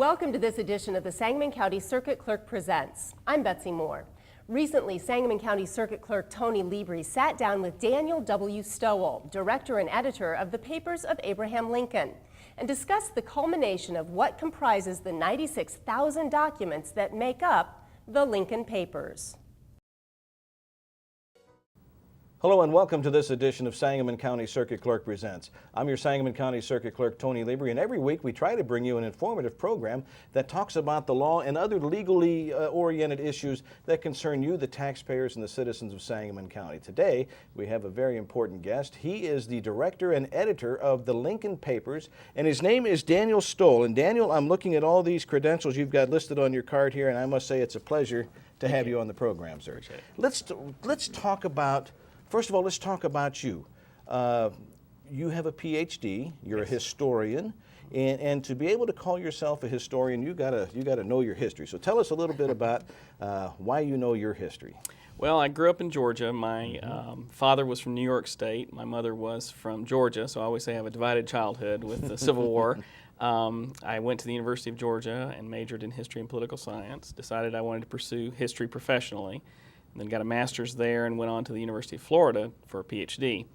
Welcome to this edition of the Sangamon County Circuit Clerk Presents. I'm Betsy Moore. Recently, Sangamon County Circuit Clerk Tony Libri sat down with Daniel W. Stowell, director and editor of the Papers of Abraham Lincoln, and discussed the culmination of what comprises the 96,000 documents that make up the Lincoln Papers. Hello and welcome to this edition of Sangamon County Circuit Clerk Presents. I'm your Sangamon County Circuit Clerk, Tony Libri, and every week we try to bring you an informative program that talks about the law and other legally oriented issues that concern you, the taxpayers, and the citizens of Sangamon County. Today, we have a very important guest. He is the director and editor of the Lincoln Papers, and his name is Daniel Stowell. And Daniel, I'm looking at all these credentials you've got listed on your card here, and I must say it's a pleasure to have you on the program, sir. Let's talk about. First of all, let's talk about you. You have a PhD. You're a historian, and to be able to call yourself a historian, you gotta know your history. So tell us a little bit about why you know your history. Well, I grew up in Georgia. My father was from New York State. My mother was from Georgia, so I always say I have a divided childhood with the Civil War. I went to the University of Georgia and majored in history and political science. Decided I wanted to pursue history professionally. And then got a master's there and went on to the University of Florida for a PhD.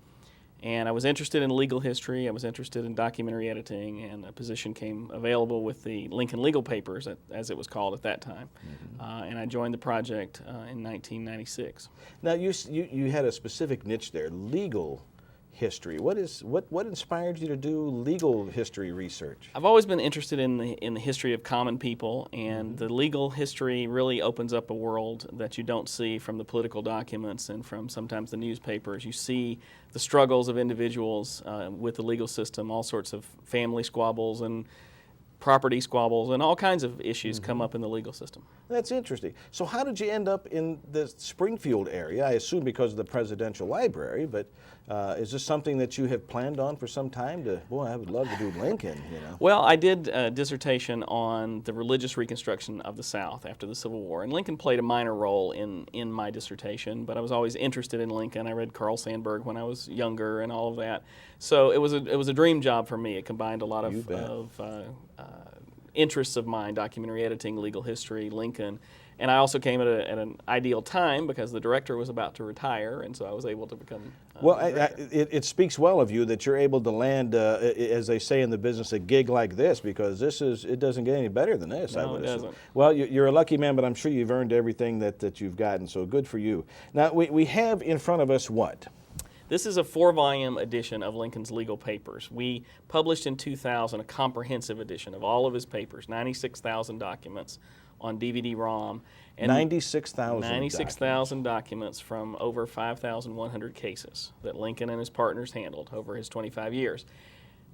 And I was interested in legal history, I was interested in documentary editing, and a position came available with the Lincoln Legal Papers, as it was called at that time. And I joined the project in 1996. Now you had a specific niche there, legal history. What inspired you to do legal history research? I've always been interested in the history of common people, and the legal history really opens up a world that you don't see from the political documents and from sometimes the newspapers. You see the struggles of individuals with the legal system, all sorts of family squabbles and property squabbles, and all kinds of issues come up in the legal system. That's interesting. So how did you end up in the Springfield area? I assume because of the Presidential Library, but is this something that you have planned on for some time? Boy, I would love to do Lincoln, you know. Well, I did a dissertation on the religious reconstruction of the South after the Civil War, and Lincoln played a minor role in my dissertation, but I was always interested in Lincoln. I read Carl Sandburg when I was younger and all of that. So it was a dream job for me. It combined a lot of interests of mine: documentary editing, legal history, Lincoln. And I also came at an ideal time because the director was about to retire, and so I was able to become well, it speaks well of you that you're able to land, as they say in the business, a gig like this, because it doesn't get any better than this. No, it doesn't. Well, you're a lucky man, but I'm sure you've earned everything that you've gotten, so good for you. Now, we have in front of us what? This is a 4-volume edition of Lincoln's Legal Papers. We published in 2000 a comprehensive edition of all of his papers, 96,000 documents on DVD-ROM. 96,000 documents from over 5,100 cases that Lincoln and his partners handled over his 25 years.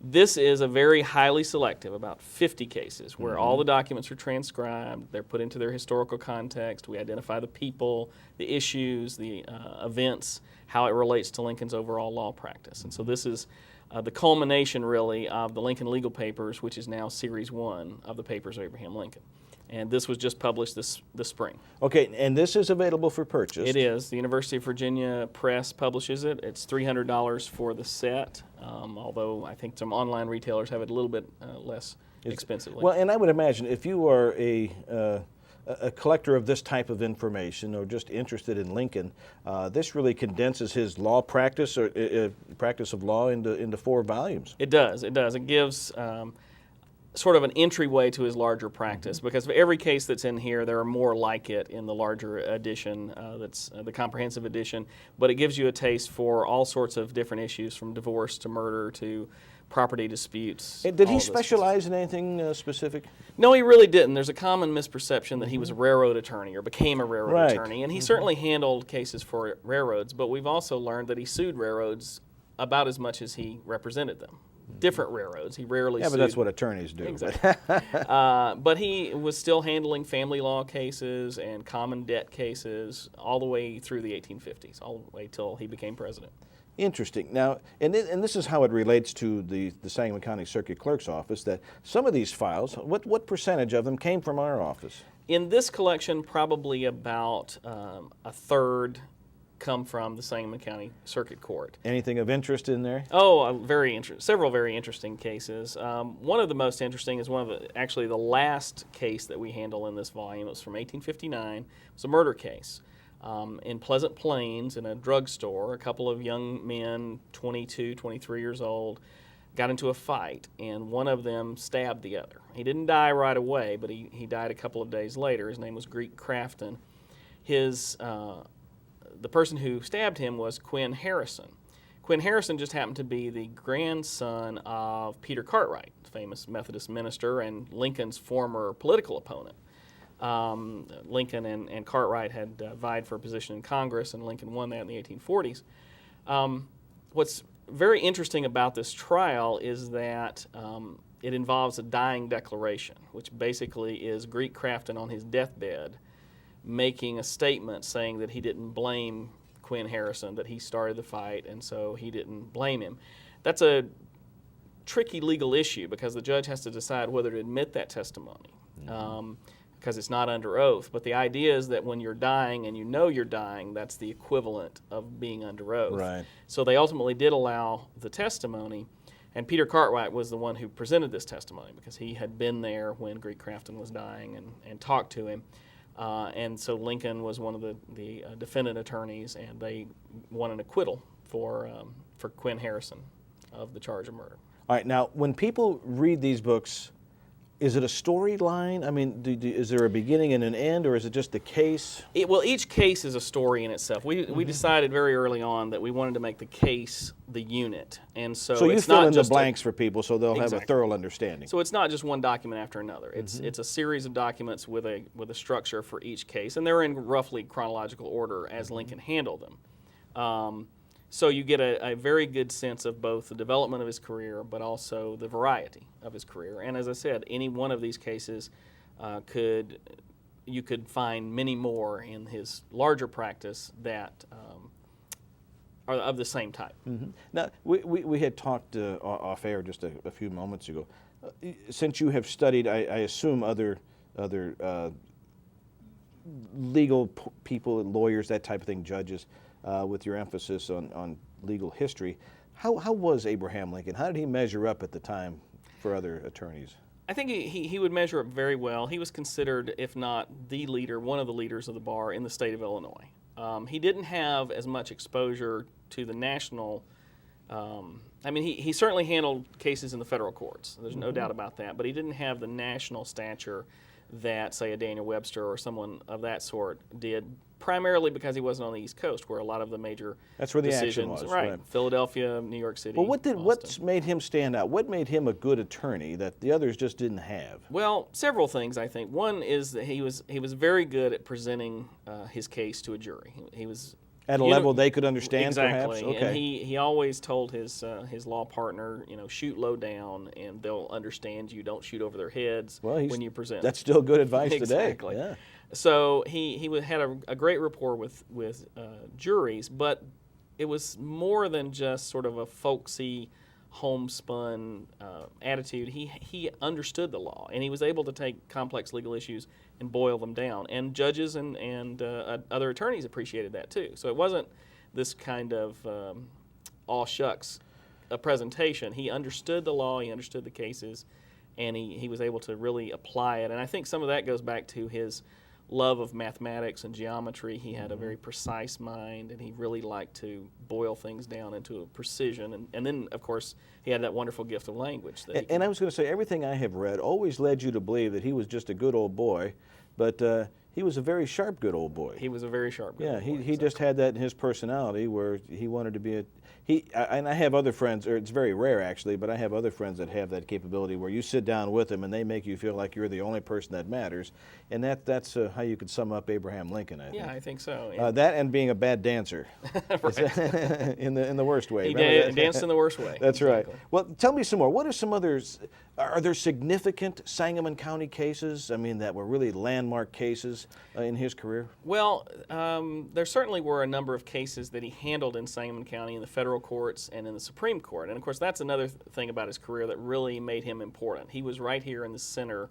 This is a very highly selective, about 50 cases, where all the documents are transcribed, they're put into their historical context, we identify the people, the issues, the events, how it relates to Lincoln's overall law practice. And so this is the culmination, really, of the Lincoln Legal Papers, which is now Series 1 of the Papers of Abraham Lincoln. And this was just published this spring. Okay, and this is available for purchase? It is. The University of Virginia Press publishes it. It's $300 for the set, although I think some online retailers have it a little bit less expensively. Well, and I would imagine if you are a collector of this type of information or just interested in Lincoln, this really condenses his law practice or practice of law into 4 volumes. It does. It does. It gives sort of an entryway to his larger practice, because for every case that's in here, there are more like it in the larger edition, that's the comprehensive edition, but it gives you a taste for all sorts of different issues, from divorce to murder to property disputes. Did he specialize in anything specific? No, he really didn't. There's a common misperception that he was a railroad attorney or became a railroad attorney, and he certainly handled cases for railroads, but we've also learned that he sued railroads about as much as he represented them. Different railroads. He rarely sued. Yeah, but that's what attorneys do. Exactly. But he was still handling family law cases and common debt cases all the way through the 1850s, all the way till he became president. Interesting. Now, and this is how it relates to the Sangamon County Circuit Clerk's office, that some of these files, what percentage of them came from our office? In this collection, probably about a third come from the Sangamon County Circuit Court. Anything of interest in there? Oh, several very interesting cases. One of the most interesting is actually the last case that we handle in this volume. It was from 1859. It was a murder case in Pleasant Plains in a drugstore. A couple of young men, 22, 23 years old, got into a fight, and one of them stabbed the other. He didn't die right away, but he died a couple of days later. His name was Greek Crafton. The person who stabbed him was Quinn Harrison. Quinn Harrison just happened to be the grandson of Peter Cartwright, famous Methodist minister and Lincoln's former political opponent. Lincoln and Cartwright had vied for a position in Congress, and Lincoln won that in the 1840s. What's very interesting about this trial is that it involves a dying declaration, which basically is Greek Crafton on his deathbed making a statement saying that he didn't blame Quinn Harrison, that he started the fight, and so he didn't blame him. That's a tricky legal issue because the judge has to decide whether to admit that testimony because it's not under oath. But the idea is that when you're dying and you know you're dying, that's the equivalent of being under oath. Right. So they ultimately did allow the testimony, and Peter Cartwright was the one who presented this testimony because he had been there when Greek Crafton was dying and talked to him. And so Lincoln was one of the defendant attorneys, and they won an acquittal for Quinn Harrison of the charge of murder. All right, now when people read these books, is it a storyline? I mean, is there a beginning and an end, or is it just a case? Well, each case is a story in itself. We decided very early on that we wanted to make the case the unit, and so you it's fill not in the just blanks for people so they'll have a Exactly. thorough understanding. So it's not just one document after another. It's a series of documents with a structure for each case, and they're in roughly chronological order as Lincoln handled them. So you get a very good sense of both the development of his career, but also the variety of his career. And as I said, any one of these cases you could find many more in his larger practice that are of the same type. Now, we had talked off air just a few moments ago. Since you have studied, I assume other legal people, lawyers, that type of thing, judges, with your emphasis on legal history, how was Abraham Lincoln? How did he measure up at the time for other attorneys? I think he would measure up very well. He was considered, if not the leader, one of the leaders of the bar in the state of Illinois. He didn't have as much exposure to the national. He certainly handled cases in the federal courts. There's no doubt about that. But he didn't have the national stature that, say, a Daniel Webster or someone of that sort did, primarily because he wasn't on the East Coast, where a lot of the major That's where the decisions, action was, right? right. Philadelphia, New York City. Well, what Boston. made him stand out? What made him a good attorney that the others just didn't have? Well, several things, I think. One is that he was very good at presenting his case to a jury. He was At a level they could understand, exactly. perhaps? Okay. And he always told his law partner, shoot low down, and they'll understand you. Don't shoot over their heads when you present. That's still good advice exactly. today. Yeah. So he had a great rapport with juries, but it was more than just sort of a folksy, homespun attitude. He understood the law, and he was able to take complex legal issues and boil them down. And judges and other attorneys appreciated that too. So it wasn't this kind of all shucks a presentation. He understood the law, he understood the cases, and he was able to really apply it. And I think some of that goes back to his love of mathematics and geometry. He had a very precise mind, and he really liked to boil things down into a precision. And then, of course, he had that wonderful gift of language. And I was going to say, everything I have read always led you to believe that he was just a good old boy, but he was a very sharp good old boy. He was a very sharp good old boy. He exactly. just had that in his personality where he wanted to be and I have other friends, or it's very rare actually, but I have other friends that have that capability where you sit down with them and they make you feel like you're the only person that matters, and that's how you could sum up Abraham Lincoln, I think. Yeah, I think so. That and being a bad dancer, in the worst way. He Remember that? danced in the worst way. That's exactly. right. Well, tell me some more. What are some others? Are there significant Sangamon County cases? I mean, that were really landmark cases? cases in his career? Well, there certainly were a number of cases that he handled in Sangamon County in the federal courts and in the Supreme Court. And of course, that's another thing about his career that really made him important. He was right here in the center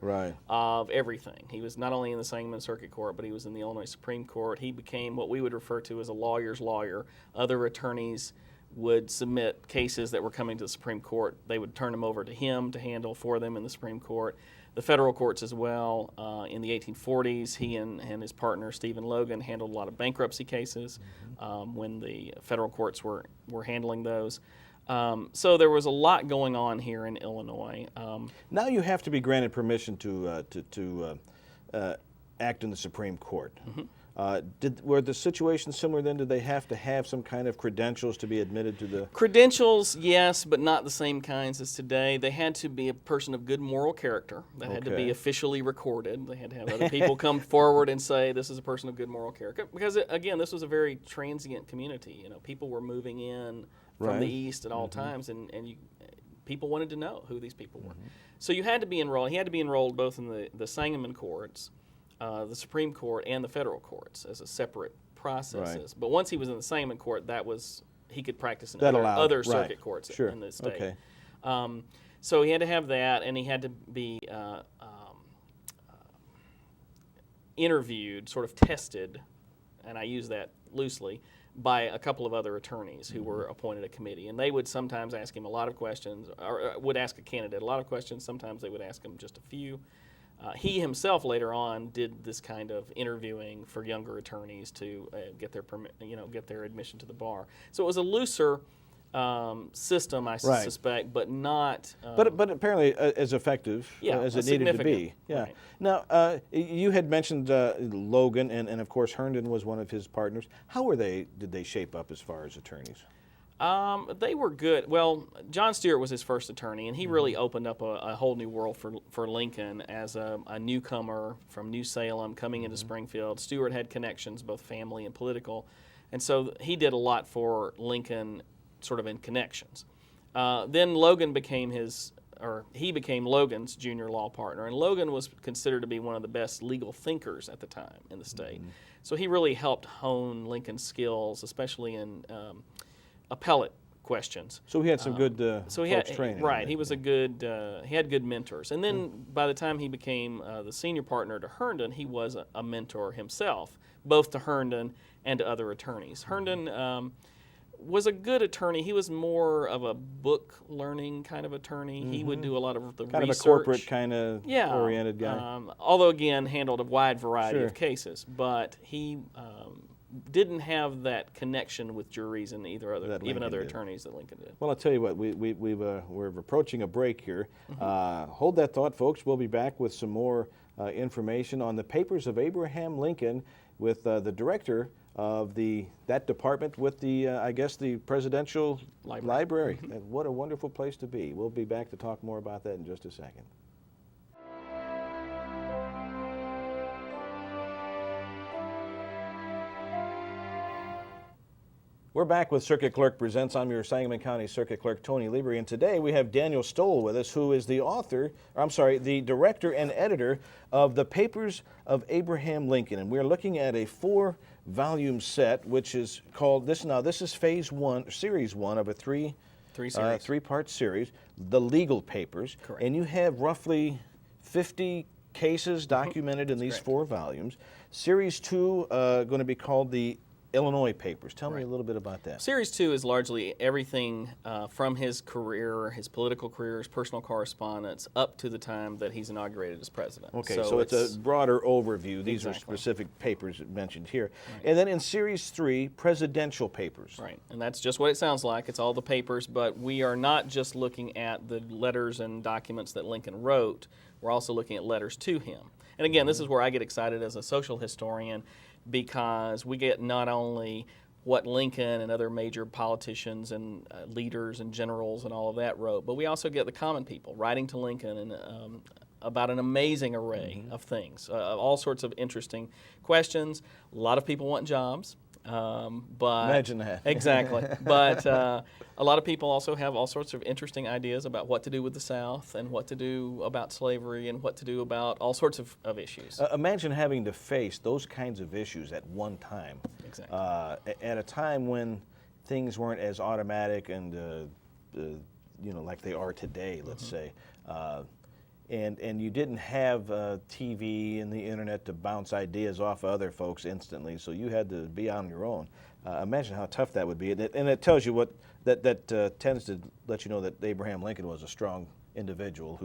of everything. He was not only in the Sangamon Circuit Court, but he was in the Illinois Supreme Court. He became what we would refer to as a lawyer's lawyer. Other attorneys would submit cases that were coming to the Supreme Court. They would turn them over to him to handle for them in the Supreme Court. The federal courts as well. In the 1840s, he and his partner, Stephen Logan, handled a lot of bankruptcy cases when the federal courts were handling those. So there was a lot going on here in Illinois. Now you have to be granted permission to act in the Supreme Court. Were the situations similar then? Did they have to have some kind of credentials to be admitted to the... Credentials, yes, but not the same kinds as today. They had to be a person of good moral character. That had to be officially recorded. They had to have other people come forward and say, this is a person of good moral character. Because, again, this was a very transient community. You know, people were moving in from the east at all times, and people wanted to know who these people were. So you had to be enrolled. He had to be enrolled both in the Sangamon courts, the Supreme Court, and the federal courts as a separate processes. But once he was in the Sangamon court, he could practice in other circuit courts in the state. So he had to have that, and he had to be interviewed, sort of tested, and I use that loosely, by a couple of other attorneys who were appointed a committee. And they would sometimes ask him a lot of questions, or would ask a candidate a lot of questions. Sometimes they would ask him just a few. He himself later on did this kind of interviewing for younger attorneys to get their admission to the bar. So it was a looser system, I suspect, but not. But apparently as effective as it needed to be. Yeah. Right. Now you had mentioned Logan, and of course Herndon was one of his partners. How did they shape up as far as attorneys? They were good. Well, John Stewart was his first attorney, and he really opened up a whole new world for Lincoln as a newcomer from New Salem coming into Springfield. Stewart had connections, both family and political, and so he did a lot for Lincoln sort of in connections. Then Logan became he became Logan's junior law partner, and Logan was considered to be one of the best legal thinkers at the time in the state. So he really helped hone Lincoln's skills, especially in appellate questions. So he had some good training. Right, he was he had good mentors. And then by the time he became the senior partner to Herndon, he was a mentor himself, both to Herndon and to other attorneys. Herndon was a good attorney. He was more of a book learning kind of attorney. He would do a lot of the research. Kind of a corporate kind of oriented guy. Although again handled a wide variety of cases, but he didn't have that connection with juries and even other attorneys that Lincoln did. Well, I'll tell you what, we're approaching a break here. Hold that thought, folks. We'll be back with some more information on the papers of Abraham Lincoln with the director of that department with the Presidential Library. And what a wonderful place to be. We'll be back to talk more about that in just a second. We're back with Circuit Clerk Presents. I'm your Sangamon County Circuit Clerk, Tony Libri, and today we have Daniel Stoll with us, who is the the director and editor of the Papers of Abraham Lincoln. And we're looking at a 4-volume set, which is called this is Phase 1, Series 1 of a three-part series, The Legal Papers. Correct. And you have roughly 50 cases documented in these 4 volumes. Series 2 going to be called the Illinois Papers. Tell me a little bit about that. Series 2 is largely everything from his career, his political career, his personal correspondence, up to the time that he's inaugurated as president. Okay, so it's a broader overview. These are specific papers mentioned here. Right. And then in Series 3, Presidential Papers. Right, and that's just what it sounds like. It's all the papers, but we are not just looking at the letters and documents that Lincoln wrote. We're also looking at letters to him. And again, this is where I get excited as a social historian, because we get not only what Lincoln and other major politicians and leaders and generals and all of that wrote, but we also get the common people writing to Lincoln and about an amazing array of things, all sorts of interesting questions. A lot of people want jobs. But Imagine that. Exactly. But a lot of people also have all sorts of interesting ideas about what to do with the South and what to do about slavery and what to do about all sorts of issues. Imagine having to face those kinds of issues at one time. Exactly. At a time when things weren't as automatic and like they are today, let's say. And you didn't have TV and the internet to bounce ideas off of other folks instantly, so you had to be on your own. Imagine how tough that would be, and it tells you what that tends to let you know that Abraham Lincoln was a strong individual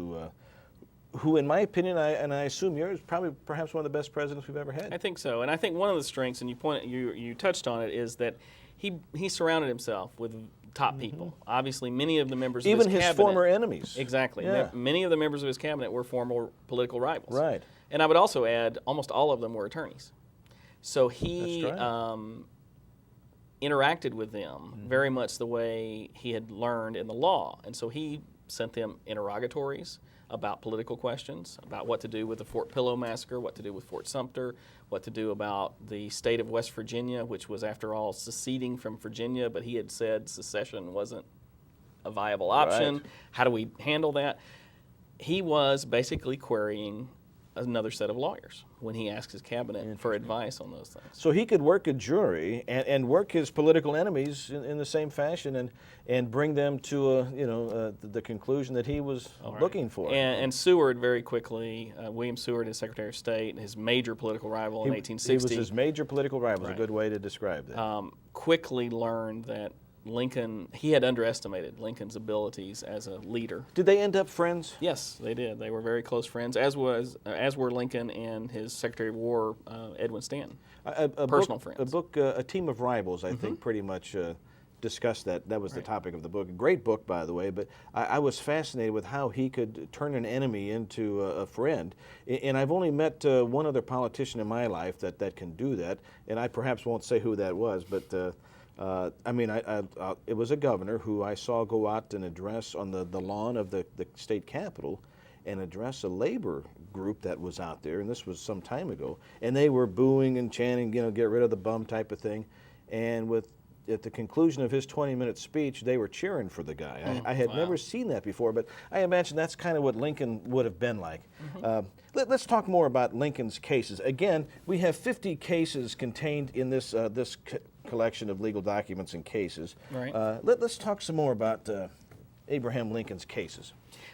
who, in my opinion, and I assume yours, perhaps one of the best presidents we've ever had. I think so, and I think one of the strengths, and you touched on it, is that he surrounded himself with top people. Obviously, many of the members even of his cabinet, former enemies. Exactly. Yeah. Many of the members of his cabinet were former political rivals. Right. And I would also add, almost all of them were attorneys. So he That's right. interacted with them very much the way he had learned in the law. And so he sent them interrogatories about political questions, about what to do with the Fort Pillow massacre, what to do with Fort Sumter, what to do about the state of West Virginia, which was, after all, seceding from Virginia, but he had said secession wasn't a viable option. Right. How do we handle that? He was basically querying another set of lawyers when he asked his cabinet for advice on those things. So he could work a jury and work his political enemies in the same fashion and bring them to the conclusion that he was looking for. And Seward very quickly, William Seward, his Secretary of State, his major political rival in 1860. He was his major political rival. Is Right. a good way to describe that. Quickly learned that he had underestimated Lincoln's abilities as a leader. Did they end up friends? Yes, they did. They were very close friends, as were Lincoln and his Secretary of War, Edwin Stanton. Personal friends. A Team of Rivals, I think, pretty much discussed that. That was the topic of the book. A great book, by the way, but I was fascinated with how he could turn an enemy into a friend. And I've only met one other politician in my life that can do that, and I perhaps won't say who that was, but it was a governor who I saw go out and address on the lawn of the state capitol and address a labor group that was out there, and this was some time ago, and they were booing and chanting, get rid of the bum type of thing. And at the conclusion of his 20-minute speech, they were cheering for the guy. I had never seen that before, but I imagine that's kind of what Lincoln would have been like. Let's talk more about Lincoln's cases. Again, we have 50 cases contained in this collection of legal documents and cases. Right. Let's talk some more about Abraham Lincoln's cases.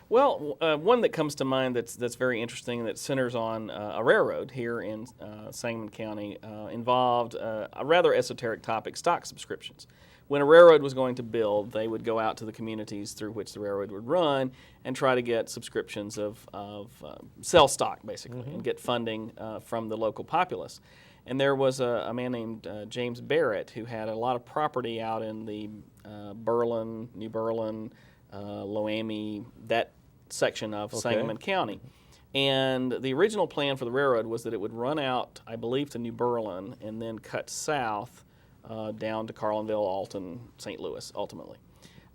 Well, one that comes to mind that's very interesting, that centers on a railroad here in Sangamon County, involved a rather esoteric topic: stock subscriptions. When a railroad was going to build, they would go out to the communities through which the railroad would run and try to get subscriptions of sell stock, basically, and get funding from the local populace. And there was a man named James Barrett who had a lot of property out in the Berlin, New Berlin, Loami, that section of Sangamon County. And the original plan for the railroad was that it would run out, I believe, to New Berlin and then cut south down to Carlinville, Alton, St. Louis, ultimately.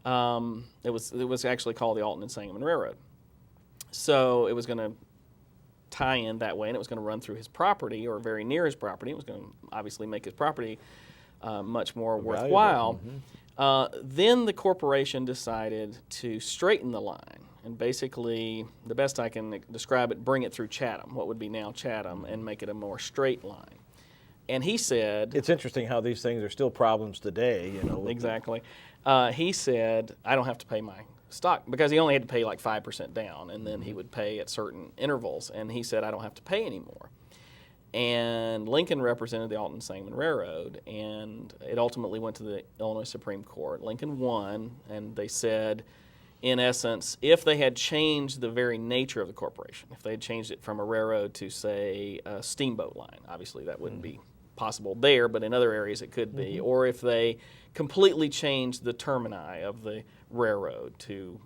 It was actually called the Alton and Sangamon Railroad. So it was going to tie in that way, and it was going to run through his property or very near his property. It was going to obviously make his property much more worthwhile. Then the corporation decided to straighten the line and basically, the best I can describe it, bring it through Chatham, what would be now Chatham, and make it a more straight line. And he said... It's interesting how these things are still problems today, Exactly. He said, I don't have to pay my stock, because he only had to pay like 5% down, and then he would pay at certain intervals. And he said, I don't have to pay anymore. And Lincoln represented the Alton Sangamon Railroad, and it ultimately went to the Illinois Supreme Court. Lincoln won, and they said, in essence, if they had changed the very nature of the corporation, if they had changed it from a railroad to, say, a steamboat line, obviously that wouldn't be possible there, but in other areas it could be, or if they completely changed the termini of the railroad to,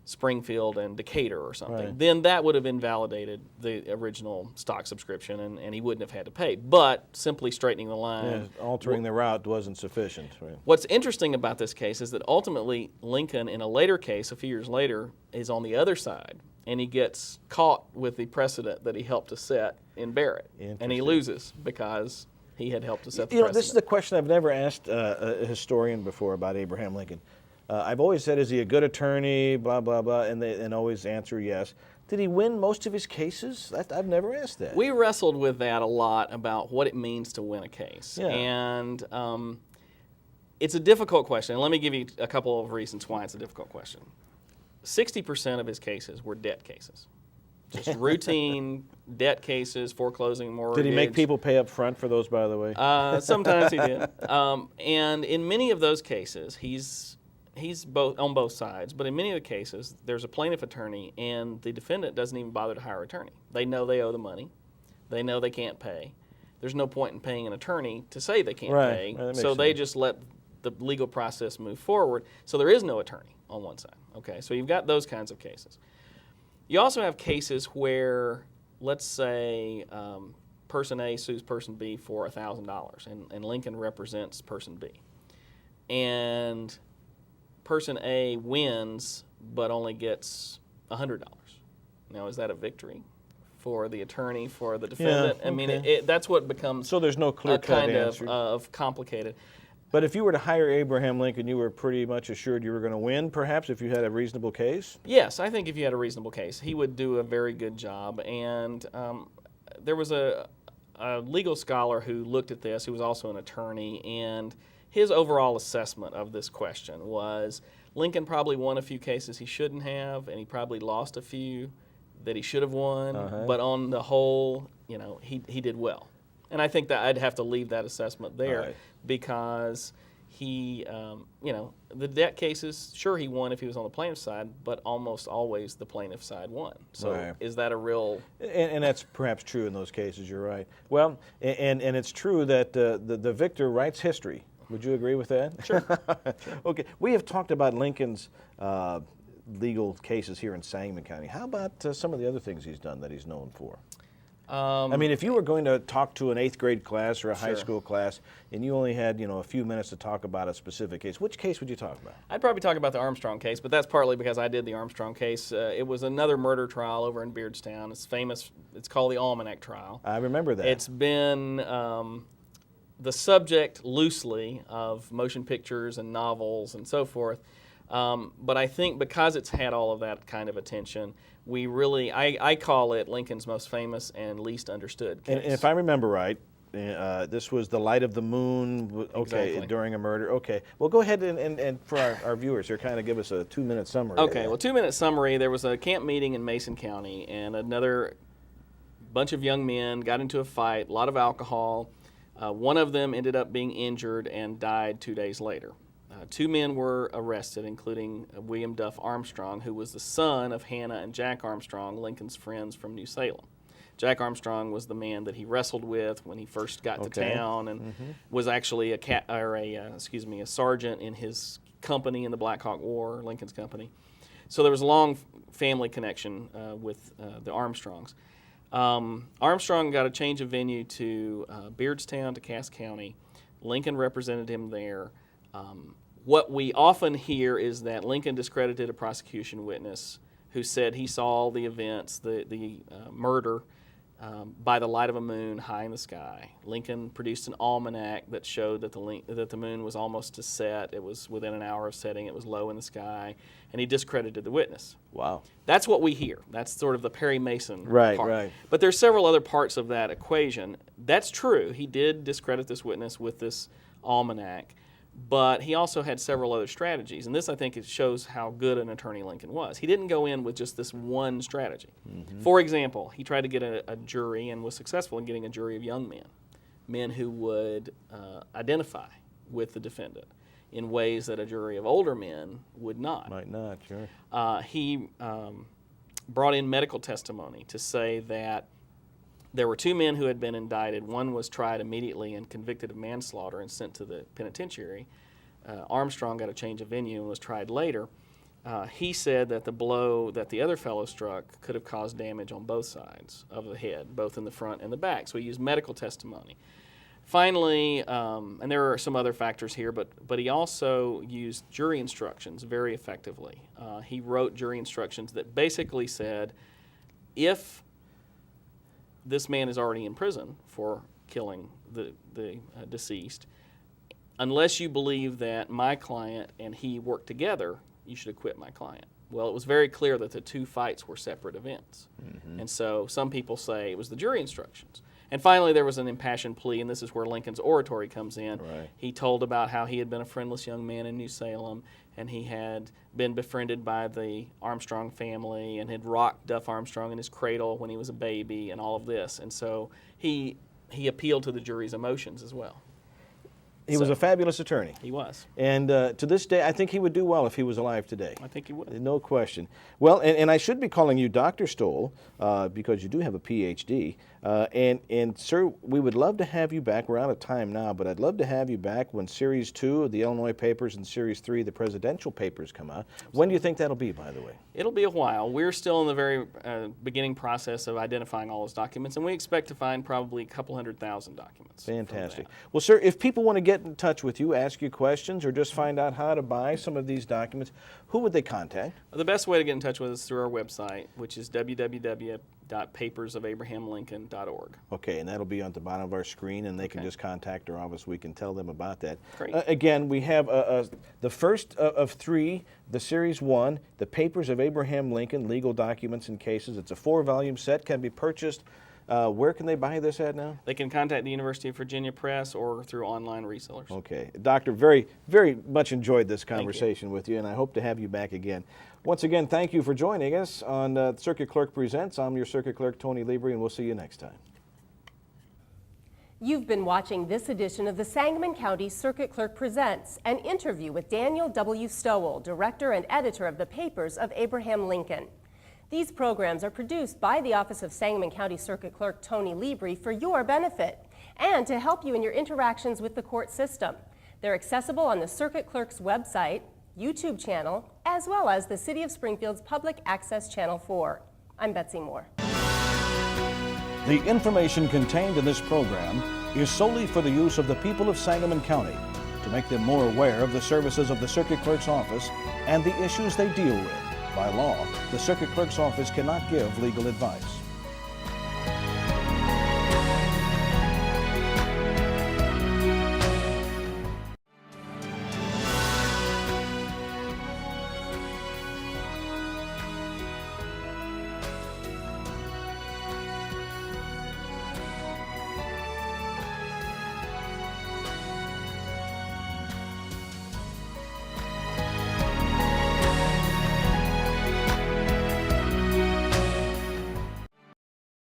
Springfield and Decatur or something, then that would have invalidated the original stock subscription, and he wouldn't have had to pay. But simply straightening the line, altering the route wasn't sufficient. Right. What's interesting about this case is that ultimately Lincoln, in a later case, a few years later, is on the other side, and he gets caught with the precedent that he helped to set in Barrett, and he loses because he had helped to set the You know, precedent. this is the question I've never asked a historian before about Abraham Lincoln. I've always said, is he a good attorney, blah, blah, blah, and always answer yes. Did he win most of his cases? I've never asked that. We wrestled with that a lot about what it means to win a case. Yeah. And it's a difficult question. And let me give you a couple of reasons why it's a difficult question. 60% of his cases were debt cases. Just routine debt cases, foreclosing mortgage. Did he make people pay up front for those, by the way? Sometimes he did. And in many of those cases, he's both on both sides, but in many of the cases, there's a plaintiff attorney and the defendant doesn't even bother to hire an attorney. They know they owe the money. They know they can't pay. There's no point in paying an attorney to say they can't pay. Right, so they just let the legal process move forward. So there is no attorney on one side. Okay, so you've got those kinds of cases. You also have cases where, let's say, person A sues person B for $1,000, and Lincoln represents person B. And person A wins, but only gets $100. Now, is that a victory for the attorney, for the defendant? Yeah, I mean, okay. that's what becomes So there's no clear-cut kind answer. of complicated. But if you were to hire Abraham Lincoln, you were pretty much assured you were going to win, perhaps, if you had a reasonable case? Yes, I think if you had a reasonable case, he would do a very good job. And there was a legal scholar who looked at this, who was also an attorney, and his overall assessment of this question was Lincoln probably won a few cases he shouldn't have, and he probably lost a few that he should have won. But on the whole, you know, he did well. And I think that I'd have to leave that assessment there because he, you know, the debt cases, sure, he won if he was on the plaintiff's side, but almost always the plaintiff's side won. So is that a real... And that's perhaps true in those cases, you're right. Well, and it's true that the victor writes history. Would you agree with that? Sure. Okay. We have talked about Lincoln's legal cases here in Sangamon County. How about some of the other things he's done that he's known for? I mean, if you were going to talk to an 8th grade class or a high school class, and you only had, you know, a few minutes to talk about a specific case, which case would you talk about? I'd probably talk about the Armstrong case, but that's partly because I did the Armstrong case. It was another murder trial over in Beardstown. It's famous. It's called the Almanac trial. I remember that. It's been the subject loosely of motion pictures and novels and so forth. But I think because it's had all of that kind of attention, we really, I call it Lincoln's most famous and least understood case. And if I remember right, this was the light of the moon, Exactly. during a murder. Okay, well, go ahead and for our viewers here, kind of give us a 2-minute summary. Okay, well, 2-minute summary. There was a camp meeting in Mason County, and another bunch of young men got into a fight, a lot of alcohol. One of them ended up being injured and died 2 days later. 2 men were arrested, including William Duff Armstrong, who was the son of Hannah and Jack Armstrong, Lincoln's friends from New Salem. Jack Armstrong was the man that he wrestled with when he first got to town, and was actually a sergeant in his company in the Black Hawk War, Lincoln's company. So there was a long family connection with the Armstrongs. Armstrong got a change of venue to Beardstown, to Cass County. Lincoln represented him there. What we often hear is that Lincoln discredited a prosecution witness who said he saw the events, the murder, by the light of a moon high in the sky. Lincoln produced an almanac that showed that the moon was almost to set. It was within an hour of setting. It was low in the sky, and he discredited the witness. Wow. That's what we hear. That's sort of the Perry Mason Right, part. right. But there's several other parts of that equation. That's true. He did discredit this witness with this almanac. But he also had several other strategies, and this, I think, it shows how good an attorney Lincoln was. He didn't go in with just this one strategy. For example, he tried to get a jury and was successful in getting a jury of young men who would identify with the defendant in ways that a jury of older men would not. Might not, sure. He brought in medical testimony to say that there were 2 men who had been indicted. One was tried immediately and convicted of manslaughter and sent to the penitentiary. Armstrong got a change of venue and was tried later. He said that the blow that the other fellow struck could have caused damage on both sides of the head, both in the front and the back. So he used medical testimony. Finally, and there are some other factors here, but he also used jury instructions very effectively. He wrote jury instructions that basically said, if this man is already in prison for killing the deceased, unless you believe that my client and he worked together, you should acquit my client. Well, it was very clear that the two fights were separate events. And so some people say it was the jury instructions. And finally, there was an impassioned plea, and this is where Lincoln's oratory comes in. Right. He told about how he had been a friendless young man in New Salem, and he had been befriended by the Armstrong family and had rocked Duff Armstrong in his cradle when he was a baby and all of this. And so he appealed to the jury's emotions as well. He was a fabulous attorney. He was. And to this day, I think he would do well if he was alive today. I think he would. No question. Well, and I should be calling you Dr. Stoll because you do have a PhD. And sir, we would love to have you back. We're out of time now, but I'd love to have you back when Series 2 of the Illinois papers and Series 3 of the presidential papers come out. When do you think that'll be, by the way? It'll be a while. We're still in the very beginning process of identifying all those documents, and we expect to find probably a couple 100,000 documents. Fantastic. Well, sir, if people want to get in touch with you, ask you questions, or just find out how to buy some of these documents, who would they contact? The best way to get in touch with us is through our website, which is www.papersofabrahamlincoln.org. Okay, and that'll be on the bottom of our screen, and they can just contact our office. We can tell them about that. Great. Again, we have the first of three, the Series 1, The Papers of Abraham Lincoln, Legal Documents and Cases. It's a 4-volume set, can be purchased. Where can they buy this at now? They can contact the University of Virginia Press or through online resellers. Okay. Doctor, very, very much enjoyed this conversation with you, and I hope to have you back again. Once again, thank you for joining us on Circuit Clerk Presents. I'm your Circuit Clerk, Tony Libri, and we'll see you next time. You've been watching this edition of the Sangamon County Circuit Clerk Presents, an interview with Daniel W. Stowell, director and editor of the Papers of Abraham Lincoln. These programs are produced by the Office of Sangamon County Circuit Clerk Tony Libri for your benefit and to help you in your interactions with the court system. They're accessible on the Circuit Clerk's website, YouTube channel, as well as the City of Springfield's Public Access Channel 4. I'm Betsy Moore. The information contained in this program is solely for the use of the people of Sangamon County to make them more aware of the services of the Circuit Clerk's office and the issues they deal with. By law, the Circuit Clerk's office cannot give legal advice.